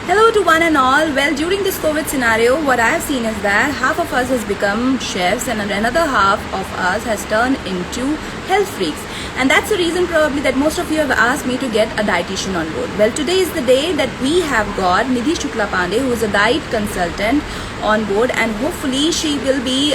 Hello to one and all. Well, during this COVID scenario, what I have seen is that half of us has become chefs and another half of us has turned into health freaks. And that's the reason probably that most of you have asked me to get a dietitian on board. Well, today is the day that we have got Nidhi Shukla Pandey, who is a diet consultant, on board, and hopefully she will be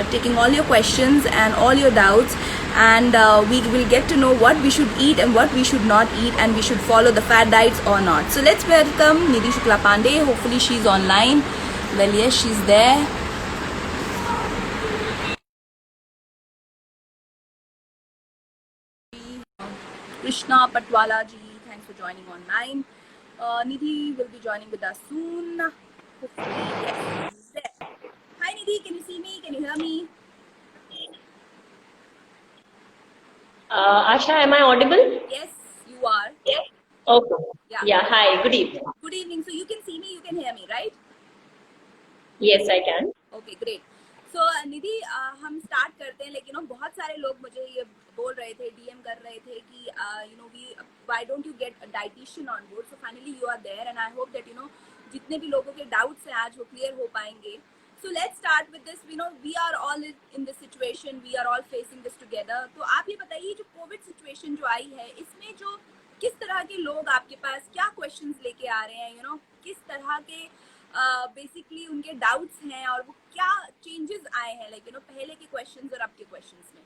taking all your questions and all your doubts, and we will get to know what we should eat and what we should not eat, and we should follow the fat diets or not. So let's welcome Nidhi Shukla Pandey. Hopefully she's online. Well, yes, she's there. Krishna Patwala ji, thanks for joining online. Nidhi will be joining with us soon. Hopefully, yes, she's there. Hi Nidhi, can you see me? Can you hear me? Asha, am I audible? Yes, you are. Okay. Yeah. Yeah, hi, good evening. Good evening. So you can see me, you can hear me, right? Yes, I can. Okay great so Nidhi हम start करते हैं लेकिन बहुत सारे लोग मुझे ये बोल रहे थे डीएम कर रहे थे कि we why don't you get a dietitian on board so finally you are there and I hope that जितने भी लोगों के डाउट्स हैं आज वो क्लियर हो पाएंगे so let's start with this we are all in this situation we are all facing this together तो आप ये बताइए जो कोविड सिचुएशन जो आई है इसमें जो किस तरह के लोग आपके पास क्या क्वेश्चंस लेके आ रहे हैं किस तरह के बेसिकली उनके डाउट्स हैं और वो क्या चेंजेस आए हैं पहले के क्वेश्चंस और अब के क्वेश्चंस में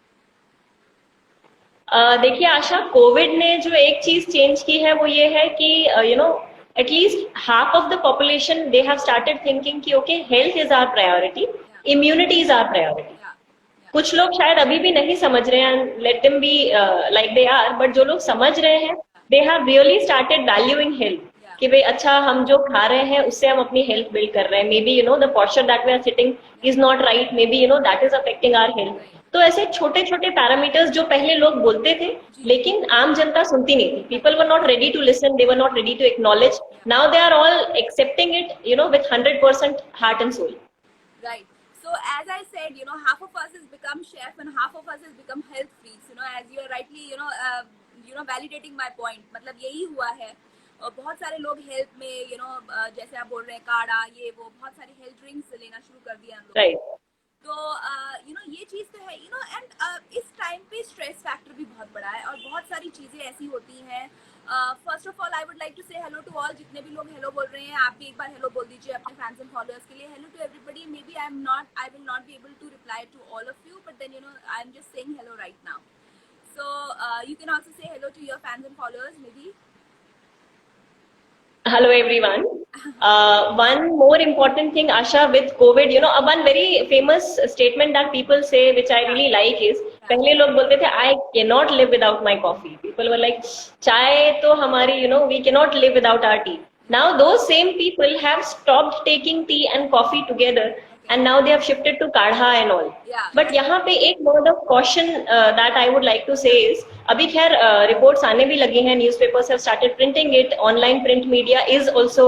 देखिए आशा, कोविड ने जो एक चीज चेंज की है वो ये है कि at least half of the population they have started thinking कि okay health is our priority, immunity is our priority. कुछ लोग शायद अभी भी नहीं समझ रहे हैं, let them be like they are, but जो लोग समझ रहे हैं they have really started valuing health कि भाई अच्छा हम जो खा रहे हैं उससे हम अपनी हेल्थ बिल्ड कर रहे हैं. Maybe the posture that we are sitting is not right, maybe that is affecting our health. तो ऐसे छोटे छोटे पैरामीटर्स जो पहले लोग बोलते थे लेकिन आम जनता सुनती नहीं थी. People were not ready to listen, they were not ready to acknowledge. Now they are all accepting it with 100% heart and soul. Right. So as I said, half of us has become chef and half of us has become health freaks. As you are rightly, validating my point. मतलब यही हुआ है. और बहुत सारे लोग health में, जैसे आप बोल रहे हैं काढ़ा ये वो बहुत सारी हेल्थ ड्रिंक्स लेना शुरू कर दिया हम लोग. Right. तो ये चीज तो है, एंड इस टाइम पे स्ट्रेस फैक्टर भी बहुत बड़ा है और बहुत सारी चीजें ऐसी होती हैं. First of all I would like to say hello to all. जितने भी लोग हेलो बोल रहे हैं आप भी एक बार हेलो बोल दीजिए अपने फैंस एंड फॉलोअर्स के लिए. Hello to everybody. Maybe I will not be able to reply to all of you, but then I am just saying hello right now. So you can also say hello to your fans and followers. Maybe Hello everyone. One more important thing, Asha, with COVID, one very famous statement that people say, which I really like, is पहले लोग बोलते थे I cannot live without my coffee. People were like चाय तो हमारी, we cannot live without our tea. Now those same people have stopped taking tea and coffee together, and now they have shifted to kadha and all. Yeah. But यहाँ पे एक word of caution that I would like to say is, अभी खैर reports आने भी लगी हैं, newspapers have started printing it, online print media is also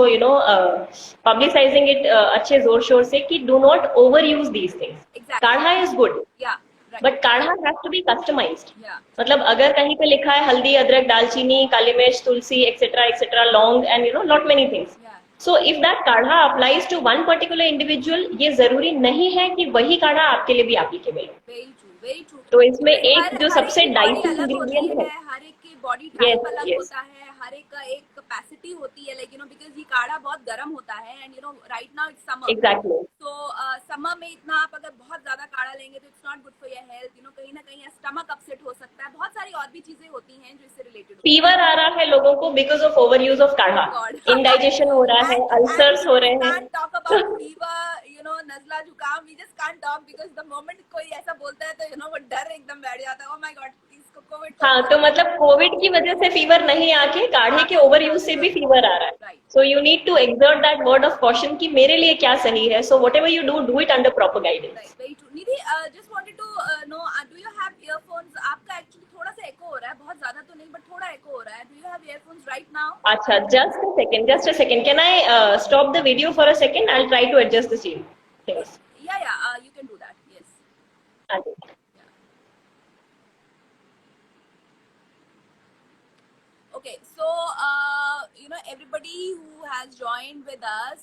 publicizing it अच्छे जोर शोर से कि do not overuse these things. Exactly. काढ़ा is good. Yeah. Right. But काढ़ा has to be customized. Yeah. मतलब अगर कहीं पे लिखा है हल्दी, अदरक, दालचीनी, काली मिर्च, तुलसी, etc., लौंग and lot many things. Yeah. So if that काढ़ा applies to one particular individual, ये जरूरी नहीं है कि वही काढ़ा आपके लिए भी applicable है. Very true, very true. तो इसमें एक जो सबसे डाइट अलग होती इंग्रेडिएंट है, हर एक की बॉडी टाइप अलग yes. होता है, हर एक का एक कैपेसिटी होती है, लेकिन बिकॉज ये काढ़ा बहुत गर्म होता है and right now it's summer. Exactly. तो समर में इतना आप अगर बहुत ज्यादा काढ़ा लेंगे तो it's not good for your health. कहीं ना कहीं स्टमक अपसेट हो सकता है. बहुत सारी और भी चीजें होती हैं जो इससे रिलेटेड. फीवर आ रहा है लोगों को because of over use of काढ़ा. इंडाइजेशन हो रहा है, अल्सर्स हो रहे हैं. Can't talk about fever, नजला जुकाम. We just can't talk because the moment कोई ऐसा बोलता है तो वो डर एकदम बैठ जाता है. Oh my God, इसको कोविड. हाँ, तो मतलब कोविड की वजह से फीवर नहीं आके काढ़े के ओवर यूज से भी फीवर आ रहा है. So you need to exert that word of caution कि मेरे लिए क्या सही है. So whatever you do it under proper guidance. Very true. Nidhi, just wanted to know, do you have earphones? आपका एक्चुअली थोड़ा सा एको हो रहा है, बहुत ज्यादा तो नहीं बट थोड़ा एको हो रहा है. Do you have earphones right now? अच्छा, just a second. Can I stop the video for a second? I'll try to adjust the scene. Thanks. Yeah, you can do that. Yes. Okay. Okay, so everybody who has joined with us,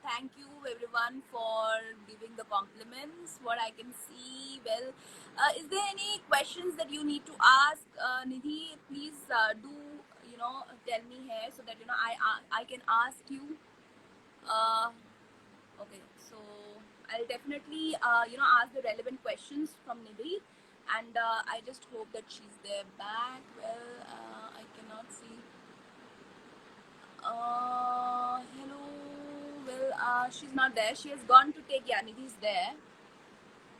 thank you everyone for giving the compliments. What I can see, well, is there any questions that you need to ask, Nidhi? Please do tell me here so that I can ask you. Okay, so I'll definitely ask the relevant questions from Nidhi, and I just hope that she's there back. Well, I cannot see. Hello. Well, she's not there. She has gone to take. Yeah, Nidhi's there.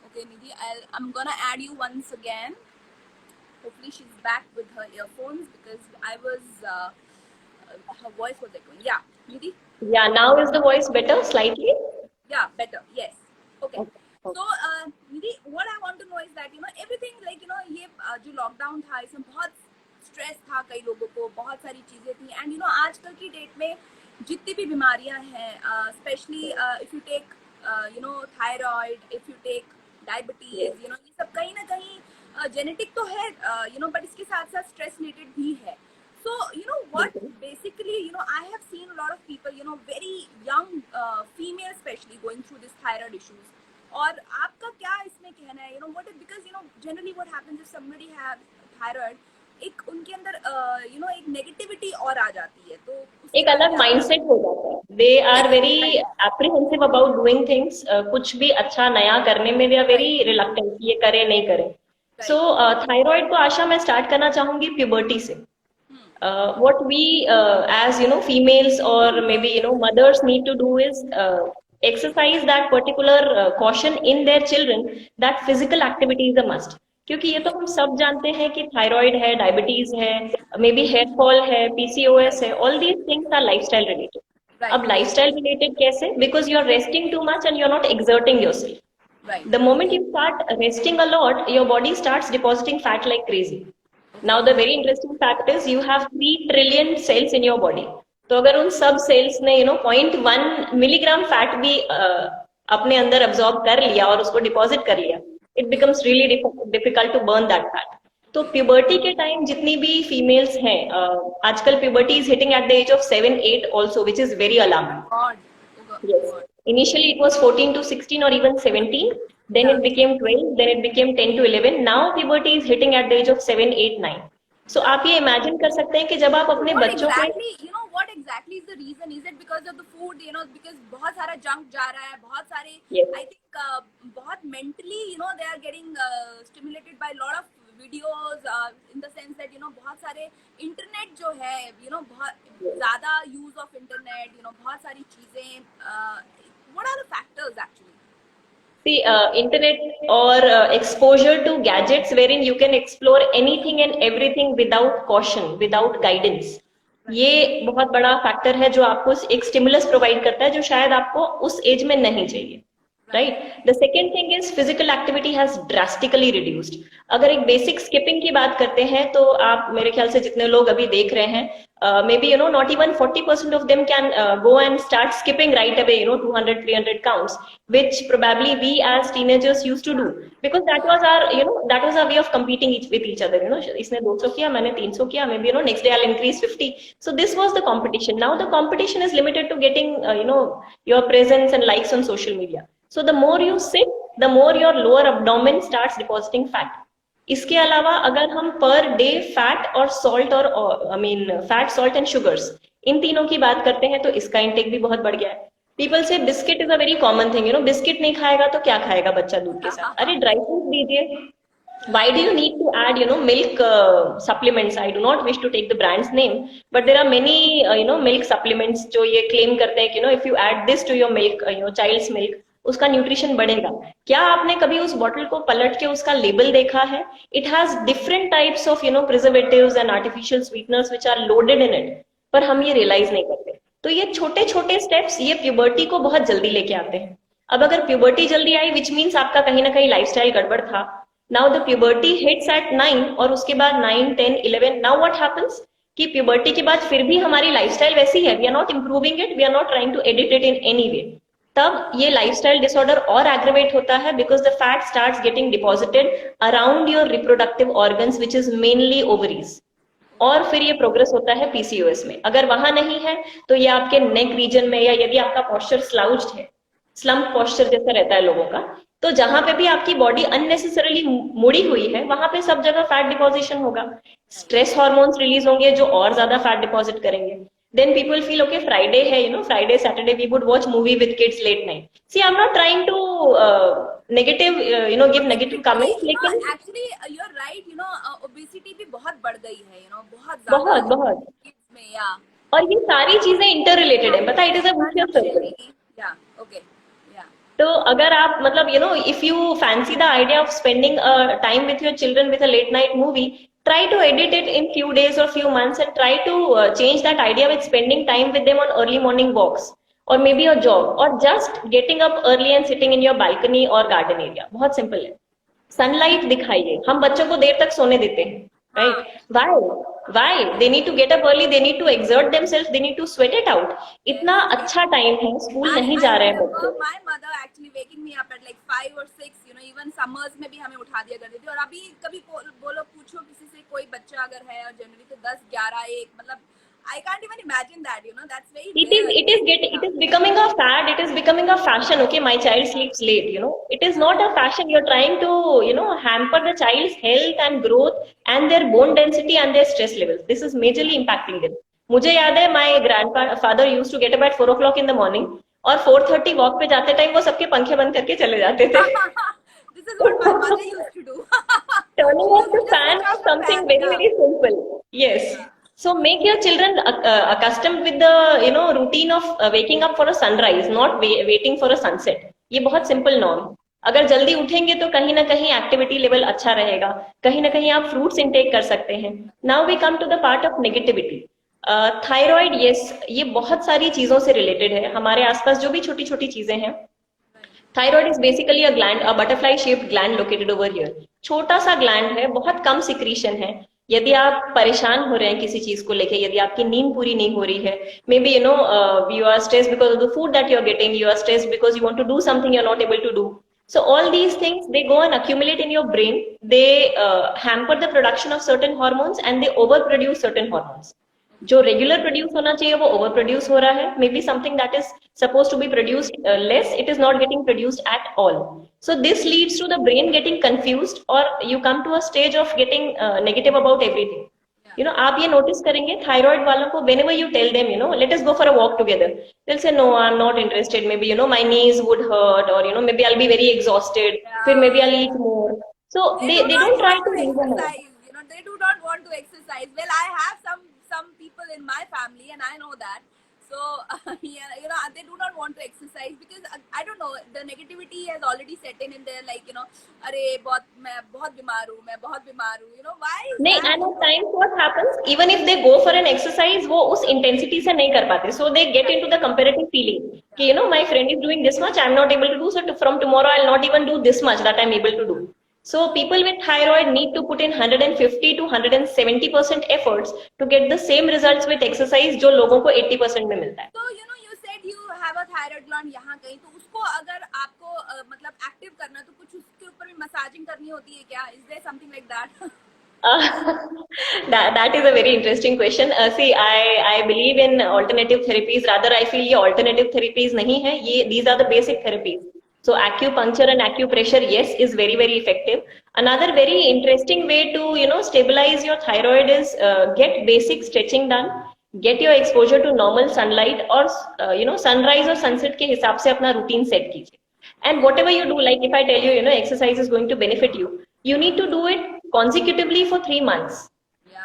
Okay, Nidhi, I'm gonna add you once again. Hopefully, she's back with her earphones because I was her voice was echoing. Yeah, Nidhi. Yeah, now is the voice better slightly? Yeah, better. Yes. Okay. Okay. So, Nidhi, what I want to know is that everything like ये जो lockdown था इसमें बहुत stress था कई लोगों को, बहुत सारी चीजें थी, एंड आजकल की डेट में जितनी भी बीमारियां हैं, specially if you take thyroid, if you take diabetes, ये सब कहीं ना कहीं जेनेटिक तो है, बट इसके साथ साथ स्ट्रेस रिलेटेड भी है. So, what basically, I have seen a lot of people, very young females especially going through this thyroid issues. और आपका क्या इसमें कहना है? What is, because generally what happens if somebody has thyroid, एक उनके अंदर एक नेगेटिविटी और आ जाती है, तो एक अलग माइंडसेट हो जाता है. They are very apprehensive about doing things. कुछ भी अच्छा नया करने में दे आर वेरी रिलक्टेंट, ये करें नहीं करें. सो थायराइड को आशा मैं स्टार्ट करना चाहूंगी प्यूबर्टी से. What we as females or maybe mothers need to do is exercise that particular caution in their children that physical activity is a must. क्योंकि ये तो हम सब जानते हैं कि थायराइड है, डायबिटीज है, मे बी हेयर फॉल है, पीसीओएस है, all these things are lifestyle related. अब लाइफस्टाइल रिलेटेड कैसे? Because you are resting too much and you are not exerting yourself. The moment you start resting a lot, your body starts depositing fat like crazy. Now the very interesting fact is you have 3 trillion cells in your body. तो अगर उन सब sales ने 0.1 milligram fat भी अपने अंदर absorb कर लिया और उसको डिपॉजिट कर लिया, it becomes really difficult to burn that fat. तो प्यूबर्टी के टाइम जितनी भी फीमेल्स हैं, आजकल puberty is hitting at the age of 7-8 also, which is very alarming. Yes. Initially it was 14 to 16 or even 17. Then it became 12. Then it became 10 to 11. Now puberty is hitting at the age of 7, 8, 9. So आप ये imagine कर सकते हैं कि जब आप अपने बच्चों को what exactly is the reason? Is it because of the food? Because बहुत सारा junk जा रहा है, बहुत सारे. Yes. I think बहुत mentally they are getting stimulated by a lot of videos in the sense that बहुत सारे internet जो है बहुत ज़्यादा use of internet, बहुत सारी चीजें. What are the factors actually? See, internet or exposure to gadgets wherein you can explore anything and everything without caution, without guidance. ये बहुत बड़ा फैक्टर है जो आपको एक स्टिमुलस प्रोवाइड करता है जो शायद आपको उस एज में नहीं चाहिए. Right. The second thing is physical activity has drastically reduced. अगर एक बेसिक स्किपिंग की बात करते हैं तो आप मेरे ख्याल से जितने लोग अभी देख रहे हैं, maybe not even 40% of them can go and start skipping right away, 200-300 counts, which probably we as teenagers used to do because that was our that was our way of competing with each other. इसने 200 किया, मैंने 300 किया, maybe next day I'll increase 50. So this was the competition. Now the competition is limited to getting your presence and likes on social media. So the more you sit, the more your lower abdomen starts depositing fat. इसके अलावा अगर हम per day fat और salt और fat, salt and sugars, इन तीनों की बात करते हैं तो इसका इंटेक भी बहुत बढ़ गया है. पीपल से biscuit is a very common thing. Biscuit नहीं खाएगा तो क्या खाएगा बच्चा दूध के साथ? अरे ड्राई फ्रूट दीजिए. Why do you need to add milk supplements? I do not wish to take the brand's name, but there are many milk supplements जो ये claim करते हैं कि if you add this to your milk, child's milk, उसका nutrition बढ़ेगा. क्या आपने कभी उस बॉटल को पलट के उसका लेबल देखा है? It has different types of preservatives and artificial sweeteners which are loaded in it, पर हम ये रियलाइज नहीं करते. तो ये छोटे छोटे स्टेप्स ये प्यूबर्टी को बहुत जल्दी लेके आते हैं. अब अगर प्यूबर्टी जल्दी आई विच मीन्स आपका कहीं ना कहीं लाइफस्टाइल गड़बड़ था. Now the puberty hits at 9 और उसके बाद 9, 10, 11. नाउ व्हाट हैपेंस कि प्यूबर्टी के बाद फिर भी हमारी लाइफस्टाइल वैसी है. We are not improving it, we are not trying to edit it in any way. तब ये लाइफस्टाइल डिसऑर्डर और एग्रीवेट होता है because the fat starts getting deposited around your reproductive organs which is mainly ovaries. और फिर ये progress होता है पीसीओएस में। अगर वहां नहीं है तो ये आपके नेक रीजन में, या यदि आपका पोस्चर स्लाउज्ड है, स्लम्प पोस्चर जैसा रहता है लोगों का, तो जहां पे भी आपकी बॉडी अननेसेसरली मुड़ी हुई है वहां पे सब जगह फैट डिपॉजिशन होगा, स्ट्रेस हार्मोन्स रिलीज होंगे जो और ज्यादा फैट डिपॉजिट करेंगे। Then people feel okay Friday है, Friday Saturday we would watch movie with kids late night. See I am not trying to negative give negative comments, लेकिन actually you are right, obesity भी बहुत बढ़ गई है, बहुत ज्यादा बहुत बहुत, kids में, या और ये सारी चीजें इंटर रिलेटेड है, पता, it is a vicious circle. या ओके, या तो अगर आप मतलब if you fancy the idea of spending time with your children with a late night movie, try to edit it in few days or few months and try to change that idea with spending time with them on early morning walks or maybe a jog or just getting up early and sitting in your balcony or garden area। बहुत simple है। Sunlight दिखाइए। हम बच्चों को देर तक सोने देते हैं, right? Why they need to get up early, they need to exert themselves, they need to sweat it out। इतना अच्छा टाइम है, स्कूल नहीं जा रहे हैं बच्चे। My mother actually waking me up at like 5 or 6, even summers में भी हमें उठा दिया करती थी। और अभी कभी बोलो, पूछो किसी से, कोई बच्चा अगर है और जनवरी तो 10, 11, 1, मतलब I can't even imagine that, that's very rare. It is becoming a fad, it is becoming a fashion. Okay, my child sleeps late, it is not a fashion. You're trying to hamper the child's health and growth and their bone density and their stress levels. This is majorly impacting them. मुझे याद है, my grandfather used to get up at 4 o'clock in the morning, और 4:30 walk पे जाते time वो सबके पंखे बंद करके चले जाते थे। This is what my mother used to do. Turning off the fan was something very very simple. Yes. So make your children accustomed with the routine of waking up for a sunrise, not waiting for a sunset. ये बहुत simple norm. अगर जल्दी उठेंगे तो कहीं ना कहीं activity level अच्छा रहेगा, कहीं ना कहीं आप फ्रूट्स इनटेक कर सकते हैं। Now we come to the part of negativity. Thyroid, yes, ये बहुत सारी चीजों से रिलेटेड है। हमारे आसपास जो भी छोटी छोटी चीजें हैं, thyroid is basically a gland, a butterfly shaped gland located over here. छोटा सा ग्लैंड है, बहुत कम सिक्रीशन है। यदि आप परेशान हो रहे हैं किसी चीज को लेके, यदि आपकी नींद पूरी नहीं हो रही है, may be you are stressed because of the food that you are getting, you are stressed because you want to do something you are not able to do, so all these things, they go and accumulate in your brain, they hamper the production of certain hormones and they overproduce certain hormones। जो regular produce होना चाहिए वो over produce हो रहा है। Maybe something that is suppose to be produced less, it is not getting produced at all. So this leads to the brain getting confused, और you come to a stage of getting negative about everything. आप ये notice करेंगे thyroid वालों को, whenever you tell them let us go for a walk together, they'll say no, I'm not interested, maybe my knees would hurt, or maybe I'll be very exhausted, फिर maybe I'll eat more, so they don't try to reason out। They do not want to exercise. Well, I have some people in my family, and I know that. So yeah, they do not want to exercise because I don't know, the negativity has already set in there, like अरे मैं बहुत बीमार हूँ, मैं बहुत बीमार हूँ, why is नहीं, and at times what happens, even if they go for an exercise, वो उस intensity से नहीं कर पाते, so they get into the comparative feeling कि my friend is doing this much, I'm not able to do, so from tomorrow I'll not even do this much that I'm able to do। So people with thyroid need to put in 150 to 170% efforts to get the same results with exercise जो लोगों को 80% में मिलता है। तो you said you have a thyroid gland यहाँ कहीं, तो उसको अगर आपको मतलब एक्टिव करना, तो कुछ उसके ऊपर भी मसाजिंग करनी होती है क्या? Is there something like that? That is a very interesting question। See, I believe in alternative therapies, rather I feel ये alternative therapies नहीं है, ये these are the basic therapies। So acupuncture and acupressure, yes, is very very effective। Another very interesting way to stabilize your thyroid is get basic stretching done, get your exposure to normal sunlight, और sunrise और sunset के हिसाब से अपना routine set कीजिए। And whatever you do, like if I tell you exercise is going to benefit you, you need to do it consecutively for 3 months।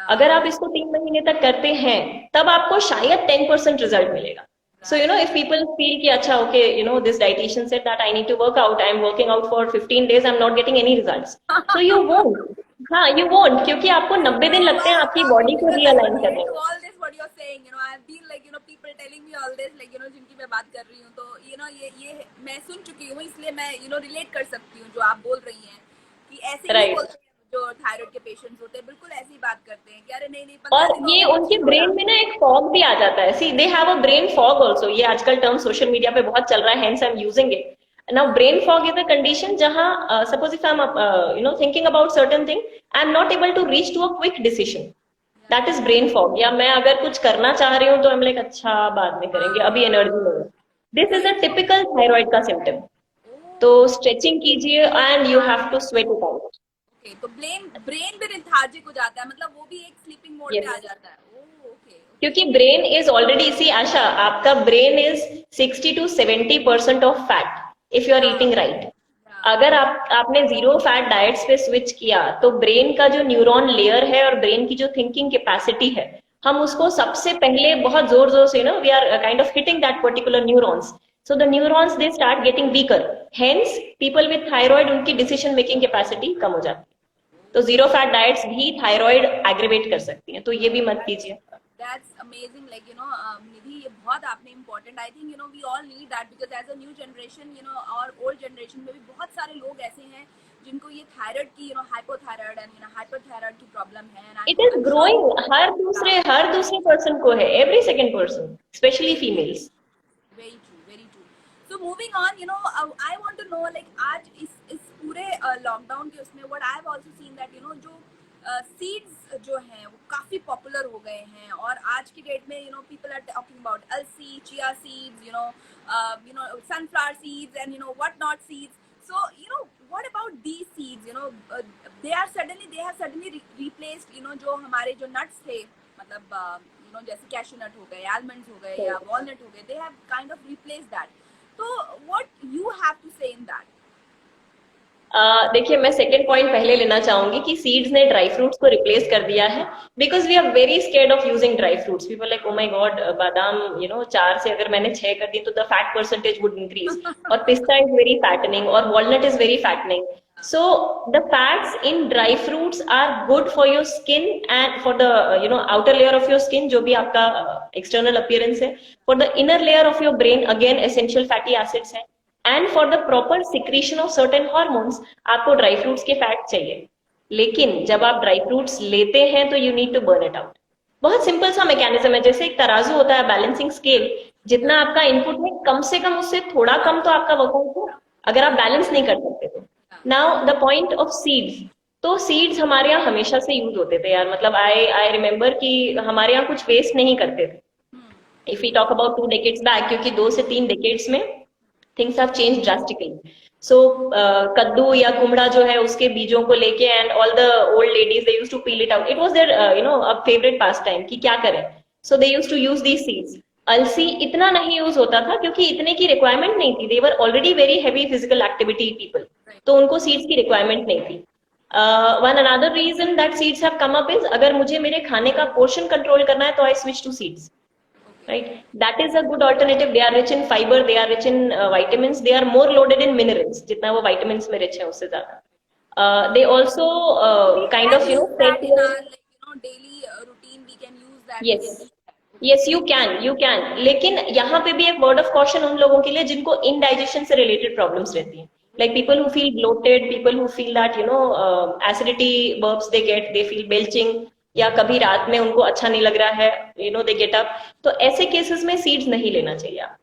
अगर आप इसको 3 महीने तक करते हैं तब आपको शायद 10% रिजल्ट मिलेगा। So if people feel कि अच्छा okay, this dietitian said that I need to work out, I'm working out for 15 days, I'm not getting any results, so you won't। हाँ, you won't, क्योंकि आपको 90 दिन लगते हैं आपकी बॉडी को realign करने में। All this what you're saying, I've been like people telling me all this, like जिनकी मैं बात कर रही हूँ, तो ये मैं सुन चुकी हूँ, इसलिए मैं रिलेट कर सकती हूँ जो आप बोल रही हैं कि ऐसे ही बोलते हैं जो थायराइड के पेशेंट्स होते हैं, बिल्कुल ऐसी बात करते हैं कि अरे नहीं और ये उनके ब्रेन में ना एक फॉग भी आ जाता है। See, they have a brain fog also. ये आजकल टर्म सोशल मीडिया पे बहुत चल रहा है, hence I am using it. Now brain fog is a condition जहां suppose if I am thinking about certain thing, I am not able to reach to a quick decision. That is brain fog. या मैं अगर कुछ करना चाह रही हूँ तो हम लाइक अच्छा बाद में करेंगे, अभी एनर्जी नहीं है। This is a right. Typical thyroid का सिम्टम। तो ओह, स्ट्रेचिंग कीजिए and you have to sweat it out. Okay, तो ब्रेन ब्रेन भी लेथार्जिक हो जाता है, मतलब वो भी एक स्लीपिंग मोड पे आ यस, जाता है। Oh, okay okay. क्योंकि brain is already, see Asha, आपका brain is 60 to 70% of fat if you are या ईटिंग राइट। या अगर आपने जीरो फैट डाइट्स पे स्विच किया तो ब्रेन का जो न्यूरॉन लेयर है और ब्रेन की जो थिंकिंग कैपेसिटी है, हम उसको सबसे पहले बहुत जोर जोर से, we are kind of hitting that particular neurons. So the neurons they start getting weaker. Hence people with thyroid, उनकी डिसीजन मेकिंग कैपेसिटी कम हो जाती है। तो जीरो फैट डाइट्स भी थायराइड एग्रीवेट कर सकती हैं, तो ये भी मत कीजिए। That's amazing. Like, Nidhi, ये बहुत आपने important. I think we all need that because as a new generation, और old generation में भी बहुत सारे लोग ऐसे हैं जिनको ये थायराइड की hypothyroid and hyperthyroid की प्रॉब्लम है, and इट इज I'm sure. ग्रोइंग, हर दूसरे पर्सन को है, every second person, specially Very females. very true, very true. So moving on, I want to know, like, आज इस पूरे लॉकडाउन के उसमें what I've also seen that जो सीड्स जो हैं वो काफी पॉपुलर हो गए हैं, और आज की डेट में people are talking about अलसी, chia seeds, sunflower seeds, and what not seeds. So what about these seeds? They have suddenly replaced जो हमारे जो nuts थे, मतलब जैसे कैशू नट हो गए, आलमंड्स हो गए या वॉलनट हो गए, they have kind off replace that. तो व्हाट यू हैव टू से इन दैट? देखिए, मैं सेकंड पॉइंट पहले लेना चाहूंगी कि सीड्स ने ड्राई फ्रूट्स को रिप्लेस कर दिया है, because we are very scared of using dry fruits. People like, oh my god, बादाम 4 से अगर मैंने 6 कर दी तो the fat percentage would increase, और पिस्ता इज वेरी फैटनिंग, और walnut is very fattening. So the fats in dry fruits are good for your skin and for the outer layer of your skin, जो भी आपका external appearance है। For the inner layer of your brain, again essential fatty acids है। And for the proper secretion of certain hormones आपको dry fruits के fat चाहिए। लेकिन जब आप ड्राई फ्रूट्स लेते हैं तो you need to burn it out. बहुत सिंपल सा मैकेनिज्म है, जैसे एक तराजू होता है, बैलेंसिंग स्केल। जितना आपका इनपुट है, कम से कम उससे थोड़ा कम तो आपका वर्कआउट हो, अगर आप बैलेंस नहीं कर सकते तो। Now the point of seeds. तो सीड्स हमारे यहाँ हमेशा से यूज होते थे यार, मतलब आई आई रिमेम्बर कि हमारे यहाँ कुछ वेस्ट नहीं करते थे। If you talk about 2 decades back, क्योंकि 2 से 3 decades में things have change drastically. So कद्दू या कुमड़ा जो है, उसके बीजों को लेके and all the old ladies they used to peel it out. It was their a favourite pass time कि क्या करें। So they used to use these seeds. अलसी इतना नहीं यूज होता था क्योंकि इतने की रिक्वायरमेंट नहीं थी, they were already very heavy physical activity people, तो उनको सीड्स की रिक्वायरमेंट नहीं थी। One another reason that seeds have come up is, अगर मुझे मेरे खाने का पोर्शन कंट्रोल करना है तो I switch to seeds, right? That is a good alternative. They are rich in fiber, they are rich in vitamins, they are more loaded in minerals, जितना वो vitamins में rich है उससे ज्यादा। They also We kind can of use that in set. our, like, daily routine. We can use that Yes, in. Okay. yes, you can, लेकिन यहाँ पे भी एक वर्ड ऑफ कॉशन उन लोगों के लिए जिनको इनडाइजेशन से रिलेटेड प्रॉब्लम्स रहती हैं, like people who feel bloated, people who feel that acidity burps they get, they feel belching, या कभी रात में उनको अच्छा नहीं लग रहा है, they get up। तो ऐसे केसेस में सीड्स नहीं लेना चाहिए आप,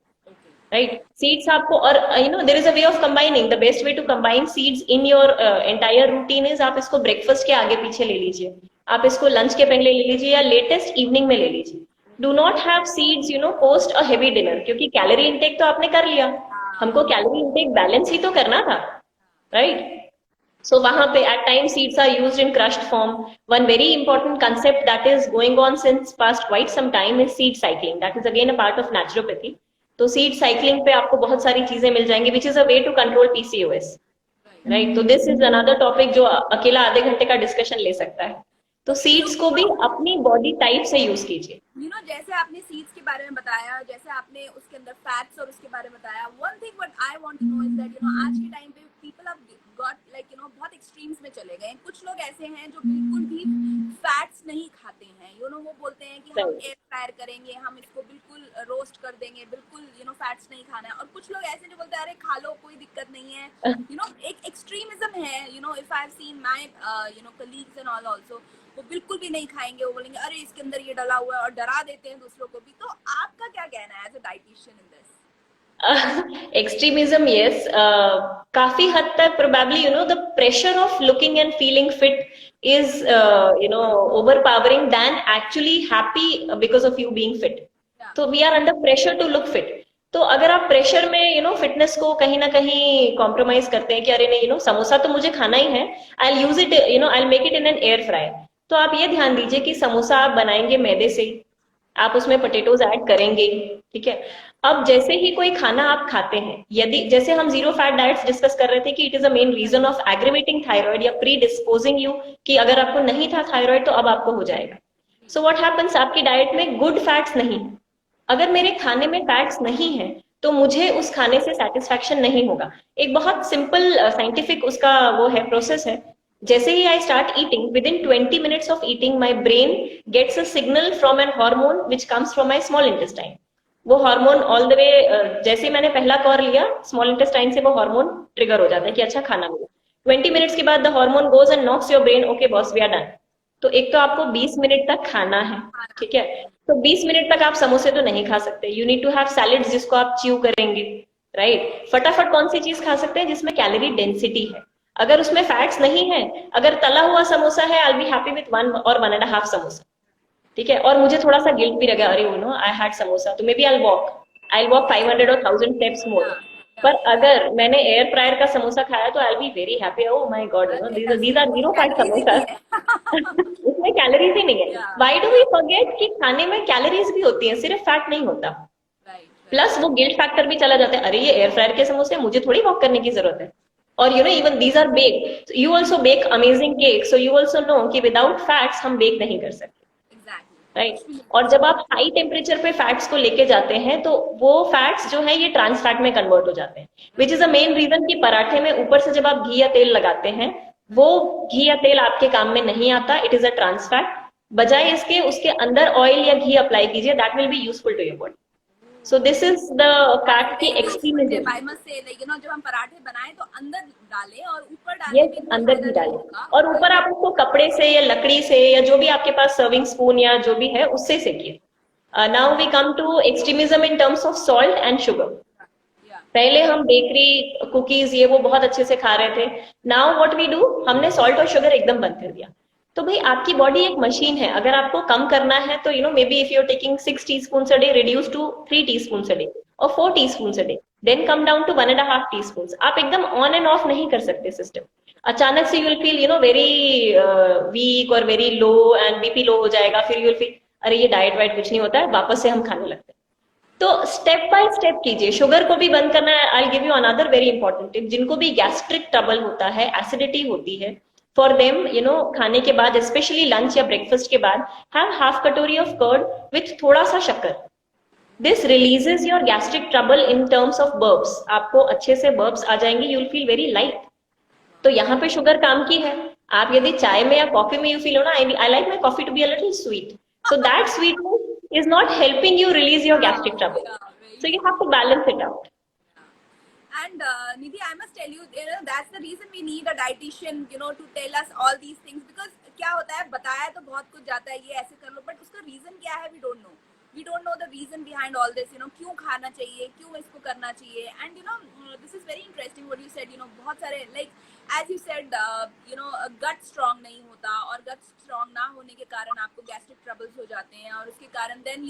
राइट? सीड्स आपको, और there is a way of combining, the best way to combine seeds in your entire routine is, आप इसको ब्रेकफास्ट के आगे पीछे ले लीजिए, आप इसको लंच के पहले ले लीजिए, या लेटेस्ट इवनिंग में ले लीजिए। Do not have seeds post a heavy dinner, क्योंकि कैलोरी इंटेक तो आपने कर लिया, हमको कैलोरी इंटेक बैलेंस ही तो करना था, राइट? So वहां पे at times seeds are used in crushed form. One very important concept that is going on since past quite some time is seed cycling. That is again a part of naturopathy. तो seed cycling पे आपको बहुत सारी चीजें मिल जाएंगी, which is a way to control PCOS. Right? तो this is another topic जो अकेला आधे घंटे का डिस्कशन ले सकता है। तो सीड्स को भी अपनी बॉडी टाइप से यूज कीजिए। जैसे आपने सीड्स के बारे में बताया, जैसे आपने उसके अंदर फैट्स और उसके बारे में बताया, one thing what I want to know is that आज के टाइम पे पीपल हैव गॉट, लाइक, बहुत एक्सट्रीम्स में चले गए हैं। कुछ लोग ऐसे हैं जो बिल्कुल भी फैट्स नहीं खाते हैं, वो बोलते हैं कि हम एयर फ्रायर करेंगे, हम इसको बिल्कुल रोस्ट कर देंगे, बिल्कुल फैट्स नहीं खाना है। और कुछ लोग ऐसे जो बोलते हैं अरे खा लो, कोई दिक्कत नहीं है। एक एक्सट्रीमिज्म है। If I have seen my colleagues and all also, वो बिल्कुल भी नहीं खाएंगे, वो बोलेंगे अरे इसके अंदर ये डला हुआ है, और डरा देते हैं दूसरों को भी। तो आपका क्या कहना है as a dietitian in this? Extremism, yes. काफी हद तक probably, the pressure of looking and feeling fit is, overpowering than actually happy because of you being fit. Yeah. तो we are under pressure to look fit. तो अगर आप pressure में fitness को कहीं ना कहीं कॉम्प्रोमाइज करते हैं कि अरे नहीं, समोसा तो मुझे खाना ही है, I use it, I make it in an air fryer, तो आप ये ध्यान दीजिए कि समोसा आप बनाएंगे मैदे से, आप उसमें पोटेटोज ऐड करेंगे, ठीक है। अब जैसे ही कोई खाना आप खाते हैं, यदि जैसे हम जीरो फैट डाइट्स डिस्कस कर रहे थे कि it is a main reason of aggravating thyroid या प्री डिस्पोजिंग यू, कि अगर आपको नहीं था थायराइड तो अब आपको हो जाएगा। सो व्हाट हैपेंस, आपकी डाइट में गुड फैट्स नहीं है, अगर मेरे खाने में फैट्स नहीं है तो मुझे उस खाने से सेटिस्फैक्शन नहीं होगा। एक बहुत सिंपल साइंटिफिक उसका वो है, प्रोसेस है। जैसे ही I start eating, within 20 minutes of eating my brain gets a signal from an hormone which comes from my small intestine. वो हार्मोन ऑल द वे, जैसे ही मैंने पहला कॉर लिया स्मॉल इंटेस्टाइन से, वो हार्मोन ट्रिगर हो जाता है कि अच्छा खाना मिला। 20 minutes के बाद the hormone goes and knocks your brain, okay boss we are done. तो एक तो आपको 20 मिनट तक खाना है, ठीक है, तो 20 मिनट तक आप समोसे तो नहीं खा सकते, you need to have salads जिसको आप च्यू करेंगे, राइट। फटाफट कौन सी चीज खा सकते हैं जिसमें कैलोरी डेंसिटी है, अगर उसमें फैट्स नहीं है, अगर तला हुआ समोसा है, आई बी हैप्पी विथ 1 और 1.5 समोसा, ठीक है। और मुझे थोड़ा सा गिल्ट भी लगा, अरे आई हैड समोसा, तो मे बी आई वॉक 500 और 1000 स्टेप्स मोर। पर अगर मैंने एयर फ्रायर का समोसा खाया तो I be very happy, oh my god, these are zero fat samosa. उसमें कैलोरीज ही नहीं है। वाई डू वी फॉरगेट कि खाने में कैलोरीज भी होती हैं, सिर्फ फैट नहीं होता। प्लस वो गिल्ट फैक्टर भी चला जाता है, अरे ये एयर फ्रायर के समोसे, मुझे थोड़ी वॉक करने की जरूरत है। और even these are bake, you also bake amazing cake, so you also know कि विदाउट फैट्स हम बेक नहीं कर सकते, राइट। और जब आप हाई टेम्परेचर पे फैट्स को लेके जाते हैं तो वो फैट्स जो है ये ट्रांस फैट में कन्वर्ट हो जाते हैं, which is a main reason कि पराठे में ऊपर से जब आप घी या तेल लगाते हैं, वो घी या तेल आपके काम में नहीं आता, it is a trans fat. बजाय इसके उसके अंदर ऑयल या घी अप्लाई कीजिए, that will be useful to your body. So this is the fact की extremism. I must say, like जब हम पराठे बनाएं तो अंदर डालें और ऊपर डालें यस, अंदर भी डालें, और ऊपर आप उसको कपड़े से या लकड़ी से या जो भी आपके पास सर्विंग स्पून या जो भी है उससे सेकिए। Now we come to extremism in terms of salt and sugar. पहले हम बेकरी कुकीज ये वो बहुत अच्छे से खा रहे थे, नाउ व्हाट वी डू, हमने सॉल्ट और शुगर एकदम बंद कर दिया। तो भाई आपकी बॉडी एक मशीन है, अगर आपको कम करना है तो maybe if you are taking 6 teaspoon a day, reduce to 3 teaspoon a day और 4 teaspoon a day, then come down to 1.5 teaspoon. आप एकदम ऑन एंड ऑफ नहीं कर सकते सिस्टम। अचानक से you will feel very weak और very low and BP low हो जाएगा, फिर यू विल फील अरे ये डाइट वाइट कुछ नहीं होता है, वापस से हम खाने लगते हैं। तो स्टेप बाय स्टेप कीजिए, शुगर को भी बंद करना है। I give you another very important tip, जिनको भी गैस्ट्रिक ट्रबल होता है, एसिडिटी होती है, फॉर देम खाने के बाद स्पेशली लंच या ब्रेकफास्ट के बाद हैव हाफ कटोरी ऑफ कर्ड विथ थोड़ा सा शक्कर। This releases your gastric trouble in terms of burps, आपको अच्छे से बर्ब्स आ जाएंगे, you will feel very light. तो यहाँ पे शुगर काम की है। आप यदि चाय में या कॉफी में यू फील हो ना, I like my coffee to be a little sweet, so that sweetness is not helping you release your gastric trouble. So you have to balance it out. And Nidhi, I must tell you, that's the reason we need a dietitian, to tell us all these things, because क्या होता है, बताया तो बहुत कुछ जाता है, ये ऐसे कर लो, but उसका रीजन क्या है, we don't know the reason behind all this, क्यों खाना चाहिए, क्यों इसको करना चाहिए। And this is very interesting what you said, बहुत सारे, like as you said, gut strong नहीं होता, और gut strong ना होने के कारण आपको गैस्ट्रिक ट्रबल्स हो जाते हैं, और उसके कारण then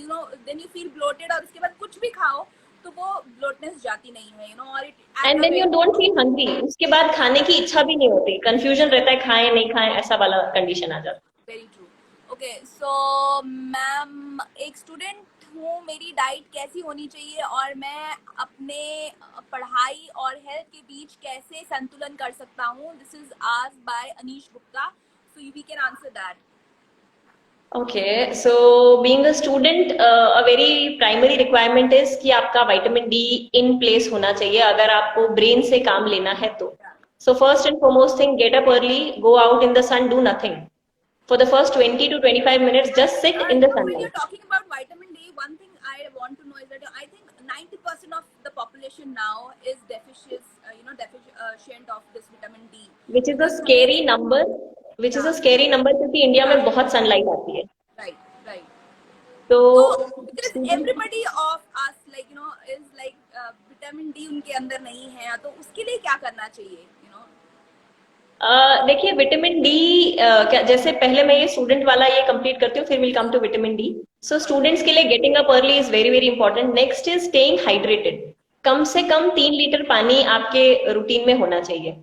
you feel bloated, और उसके बाद कुछ भी खाओ तो वो ब्लोटनेस जाती नहीं है, और and then you don't feel hungry, उसके बाद खाने की इच्छा भी नहीं होती, कंफ्यूजन रहता है खाएं नहीं खाएं, ऐसा वाला कंडीशन आ जाता है। Very true. Okay, so ma'am, एक स्टूडेंट हूँ, मेरी डाइट कैसी होनी चाहिए, और मैं अपने पढ़ाई और हेल्थ के बीच कैसे संतुलन कर सकता हूँ? This is asked by Anish Gupta, so we can answer that. Okay, so being a student, a very primary requirement is कि आपका vitamin D in place होना चाहिए अगर आपको brain से काम लेना है तो। So first and foremost thing, get up early, go out in the sun, do nothing. For the first 20 to 25 minutes, just sit in the sunlight. When you're talking about vitamin D, one thing I want to know is that I think 90% of the population now is deficient of this vitamin D. Which is a scary number. Which is a scary number क्योंकि India में बहुत sunlight आती है। Right. तो because everybody of us, is like vitamin D उनके अंदर नहीं है, तो उसके लिए क्या करना चाहिए, यू नो? देखिए विटामिन डी क्या, जैसे पहले मैं ये स्टूडेंट वाला ये कंप्लीट करती हूँ, फिर will come to vitamin D. So students के लिए getting up early is very very important. Next is staying hydrated. कम से कम 3 लीटर पानी आपके रूटीन में होना चाहिए.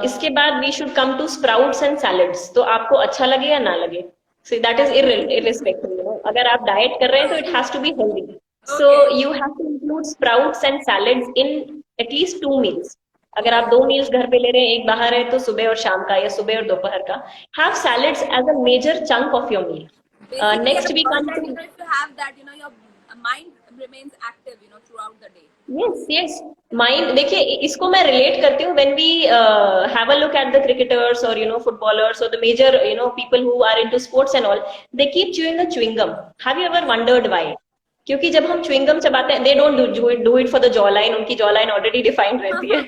इसके बाद we should come to sprouts and salads. तो आपको अच्छा लगे या ना लगे, so that is irrespective, you know. अगर आप डाइट कर रहे हैं तो it has to be healthy. So Okay. You have to include sprouts and salads in at least 2 meals. अगर आप 2 मील्स घर पे ले रहे हैं, एक बाहर है, तो सुबह और शाम का या सुबह और दोपहर का. Have salads as a major chunk of your meal. Basically, next we I come heard that, too. you know, if you have that, you know, your mind remains active, you know, throughout the day. Yes yes. Mind, देखिए इसको मैं relate करती हूँ when we have a look at the cricketers और you know footballers और the major you know people who are into sports and all. They keep chewing a chewing gum. Have you ever wondered why? क्योंकि जब हम chewing gum चबाते हैं, they don't do it for the jaw line. उनकी jaw line already defined रहती है.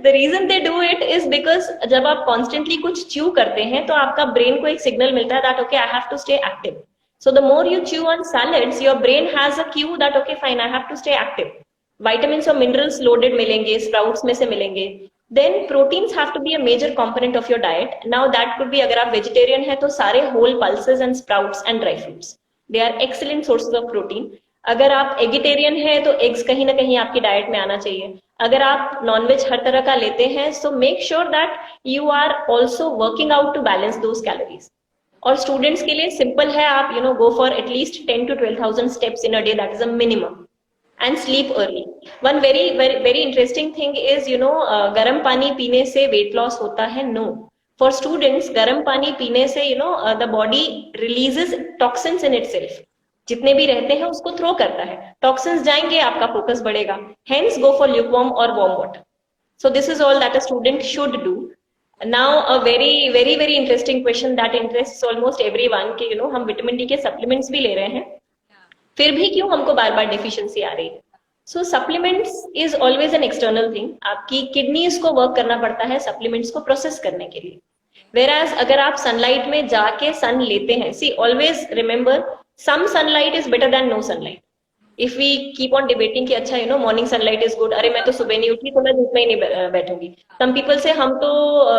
The reason they do it is because जब आप कॉन्स्टेंटली कुछ च्यू करते हैं तो आपका ब्रेन को एक सिग्नल मिलता है that okay I have to stay active. So the more you chew on salads, your brain has a cue that okay fine, I have to stay active. Vitamins or minerals loaded मिलेंगे, sprouts में से मिलेंगे. Then proteins have to be a major component of your diet. Now that could be, अगर आप vegetarian हैं तो सारे whole pulses and sprouts and dry fruits. They are excellent sources of protein. अगर आप एगिटेरियन हैं तो एग्स कहीं ना कहीं आपकी डाइट में आना चाहिए. अगर आप नॉनवेज हर तरह का लेते हैं, so make sure that you are also working out to balance those calories. और स्टूडेंट्स के लिए सिंपल है, आप you know go for at least 10 to 12,000 steps in a day, that is a minimum. And sleep early. One very very very interesting thing is you know गर्म पानी पीने से weight loss होता है? नो. फॉर स्टूडेंट्स गर्म पानी पीने से you know the body releases toxins in itself. जितने भी रहते हैं उसको थ्रो करता है. टॉक्सिन्स जाएंगे, आपका फोकस बढ़ेगा. हेंस गो फॉर ल्यूकवार्म और warm water. So this is all that a student should do. Now a very very very interesting question that interests almost everyone कि you know हम vitamin D के supplements भी ले रहे हैं, फिर भी क्यों हमको बार बार डेफिशिएंसी आ रही है? So supplements is always an external thing. आपकी किडनीज को वर्क करना पड़ता है सप्लीमेंट्स को प्रोसेस करने के लिए. Whereas अगर आप सनलाइट में जाके सन लेते हैं, see always remember some sunlight is better than no sunlight. If we keep on debating कि अच्छा you know morning sunlight is good, अरे मैं तो सुबह नहीं उठी तो मैं धूप में ही नहीं बैठूंगी. सम पीपल से हम तो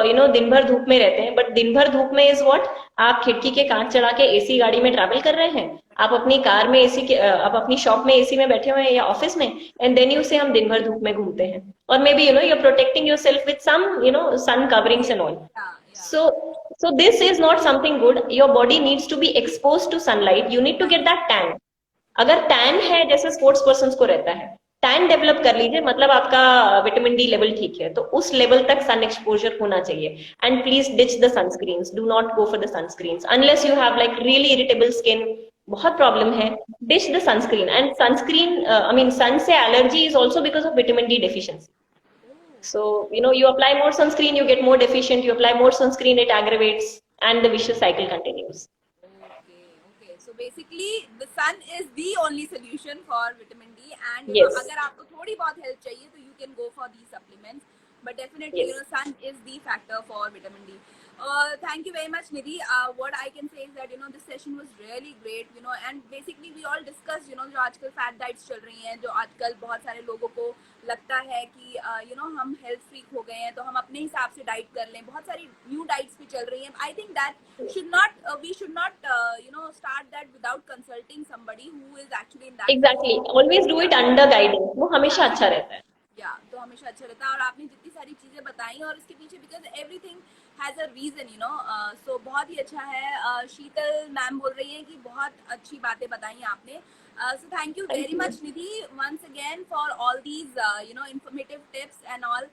यू नो दिन भर धूप में रहते हैं, बट दिन भर धूप में इज व्हाट? आप खिड़की के कांच चढ़ा के एसी गाड़ी में ट्रैवल कर रहे हैं, आप अपनी कार में एसी के आप अपनी शॉप में एसी में बैठे हुए हैं या ऑफिस में, एंड देन यू से हम दिन भर धूप में घूमते हैं. और maybe you know you are protecting your self with some you know sun coverings and all. So this is not something good. Your body needs to be exposed to sunlight. You need to get that tan. अगर tan है, जैसे sports person को रहता है, tan develop कर लीजिए, मतलब आपका विटामिन डी लेवल ठीक है, तो उस लेवल तक सन एक्सपोजर होना चाहिए. And please ditch the sunscreens. Do not go for the sunscreens unless you have like really irritable skin, बहुत प्रॉब्लम है. Ditch the sunscreen. And sunscreen I mean sun से allergy is also because of vitamin D deficiency. So, you know, you apply more sunscreen, you get more deficient, you apply more sunscreen, it aggravates, and the vicious cycle continues. Okay. So basically, the sun is the only solution for vitamin D, and you Yes. know, अगर आपको थोड़ी बहुत help चाहिए, तो you can go for these supplements. But definitely, Yes. you know, sun is the factor for vitamin D. Thank you very much, Nidhi. What I can say is that you know this session was really great. You know, and basically we all discussed you know जो आजकल fat diets चल रही हैं, जो आजकल बहुत सारे लोगों को लगता है कि you know हम health freak हो गए हैं, तो हम अपने हिसाब से डाइट कर लें. बहुत सारी न्यू डाइट्स भी चल रही हैं. I think that should not we should not you know start that without consulting somebody who is actually in that. Exactly. Always do it under guidance. वो हमेशा अच्छा रहता है. तो हमेशा अच्छा रहता है. और आपने जितनी सारी चीजें बताई और इसके पीछे because everything has a reason you know. So बहुत ही अच्छा है. शीतल मैम बोल रही है कि बहुत अच्छी बातें बताई आपने. So thank you very much Nidhi once again for all these you know informative tips and all.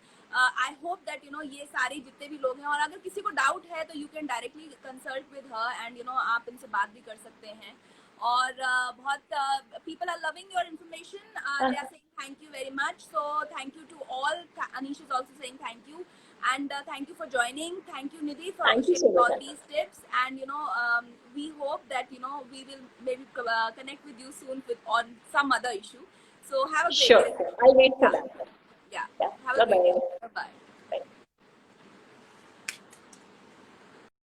I hope that you know ये सारे जितने भी लोग हैं, और अगर किसी को डाउट है तो you can directly consult with her and you know आप इनसे बात भी कर सकते हैं. और बहुत people are loving your information. They are saying thank you very much. So thank you to all. Anish is also saying thank you, and thank you for joining. Thank you Nidhi for sharing all these tips, and you know we hope that you know we will maybe connect with you soon with on some other issue. So have a great day. Sure. I'll wait for that. Yeah. Have a great day. Bye bye.